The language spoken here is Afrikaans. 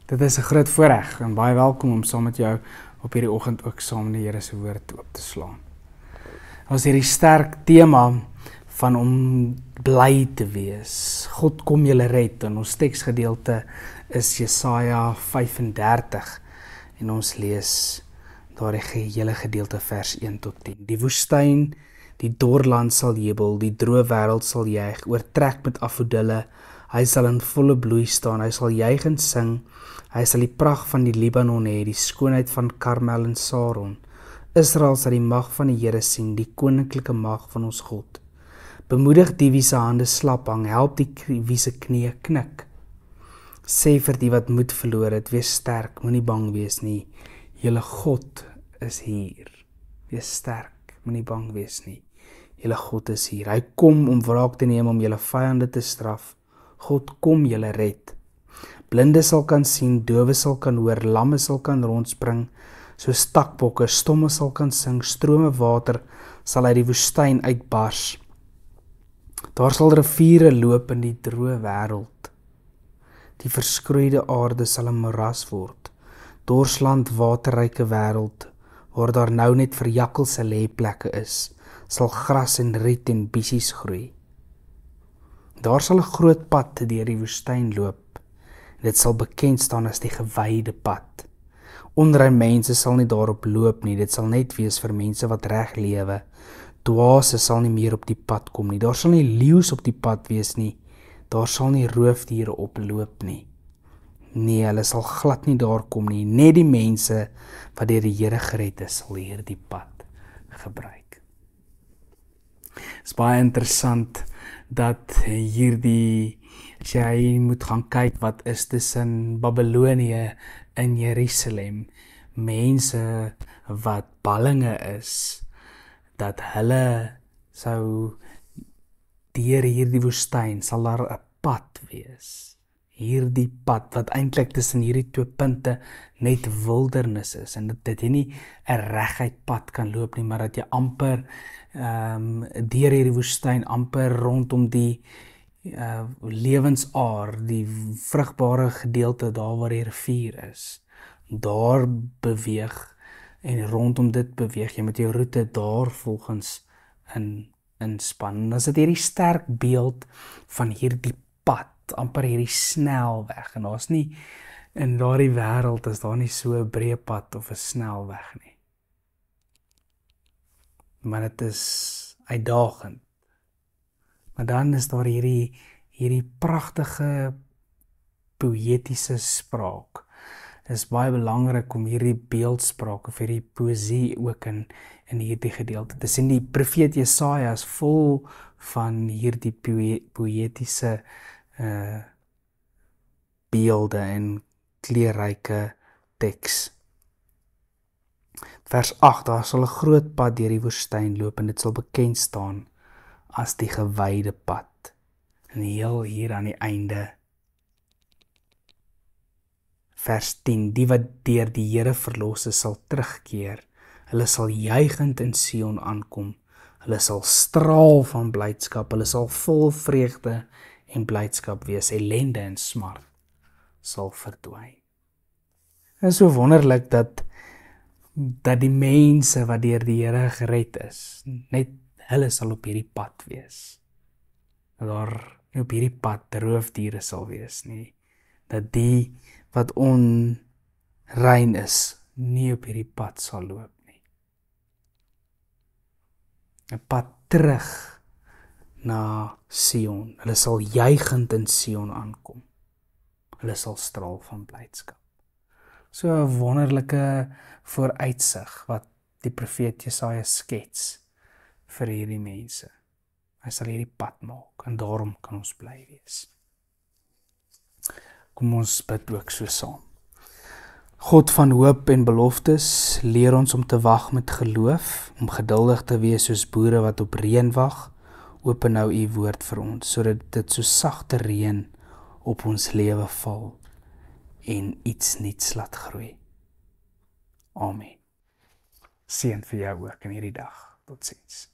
Dit is 'n groot voorreg en baie welkom om saam met jou op hierdie oggend ook saam die Here se woord oop te slaan. Ons hierdie sterk tema van om bly te wees. God kom julle red, en ons teksgedeelte is Jesaja 35 en ons lees daardie hele gedeelte vers 1 tot 10. Die woestyn, die dorland sal jubel, die droë wêreld sal juig, oortrek met afodille. Hy sal in volle bloei staan, hy sal juig en sing, hy sal die pragt van die Libanon hê, die skoonheid van Karmel en Saron. Israel sal die mag van die Here sien, die koninklike mag van ons God. Bemoedig die wie se hande slap hang, help die wie se knieë knik. Sê vir die wat moed verloor het, wees sterk, moenie bang wees nie. Julle God is hier. Wees sterk, moenie bang wees nie. Julle God is hier. Hy kom om wraak te neem, om julle vyande te straf. God kom julle red. Blinde sal kan sien, dowe sal kan hoor, lamme sal kan rondspring, so stakbokke, stomme sal kan sing, strome water sal uit die woestyn uitbars. Daar sal riviere loop in die droë wêreld. Die verskroeide aarde sal 'n moras word. Dorsland waterryke wêreld, waar daar nou net vir jakkals se lêplekke is, sal gras en riet en bissies groei. Daar sal 'n groot pad deur die woestyn loop. Dit sal bekend staan as die gewyde pad. Onrein mense sal nie daarop loop nie, dit sal net wees vir mense wat reg lewe. Dwaase sal nie meer op die pad kom nie. Daar sal nie leeu's op die pad wees nie. Daar sal nie roofdiere oploop nie. Nee, hulle sal glad nie daar kom nie. Net die mense wat deur die Here gered is, sal hierdie pad gebruik. Dit is baie interessant dat hierdie, as jy moet gaan kyk wat is tussen Babylonië en Jerusalem, mense wat ballinge is, dat hulle sou deur hierdie woestyn sal daar 'n pad wees. Hierdie pad wat eintlik tussen hierdie twee punte net wildernis is, en dat jy nie 'n reguit pad kan loop nie, maar dat jy amper deur hierdie woestyn amper rondom die lewensaar, die vrugbare gedeelte daar waar die rivier is, daar beweeg en rondom dit beweeg jy met jou roete daar volgens inspan. En as dit hierdie sterk beeld van hierdie pad, amper hierdie snelweg, en daar's nie in daardie wêreld is daar nie so 'n breë pad of 'n snelweg nie. Maar dit is uitdagend. Maar dan is daar hierdie pragtige poëtiese spraak. Dit is baie belangrik om hierdie beeldspraak of hierdie poësie ook in hierdie gedeelte te sien. Die profeet Jesaja is vol van hierdie poëtiese beelde en kleurryke teks. Vers 8, daar sal 'n groot pad deur die woestyn loop en dit sal bekend staan as die gewyde pad. En heel hier aan die einde, vers 10, die wat deur die Here verlos is sal terugkeer. Hulle sal juigend in Sion aankom. Hulle sal straal van blydskap. Hulle sal vol vreugde en blydskap wees. Ellende en smart sal verdwyn. Dit is so wonderlik dat die mense wat deur die Here gered is, net hulle sal op hierdie pad wees. Dat daar nie op hierdie pad roofdiere sal wees nie. Dat die wat onrein is, nie op hierdie pad sal loop nie. 'n Pad terug na Sion. Hulle sal juigend in Sion aankom. Hulle sal straal van blydskap. So 'n wonderlike vooruitsig wat die profeet Jesaja skets vir hierdie mense. Hy sal hierdie pad maak en daarom kan ons bly wees. Kom ons bid ook so saam. God van hoop en beloftes, leer ons om te wag met geloof, om geduldig te wees soos boere wat op reën wag. Open nou u woord vir ons, sodat dit so sagte reën op ons lewe val en iets nuuts laat groei. Amen. Seën vir jou ook in hierdie dag. Totsiens.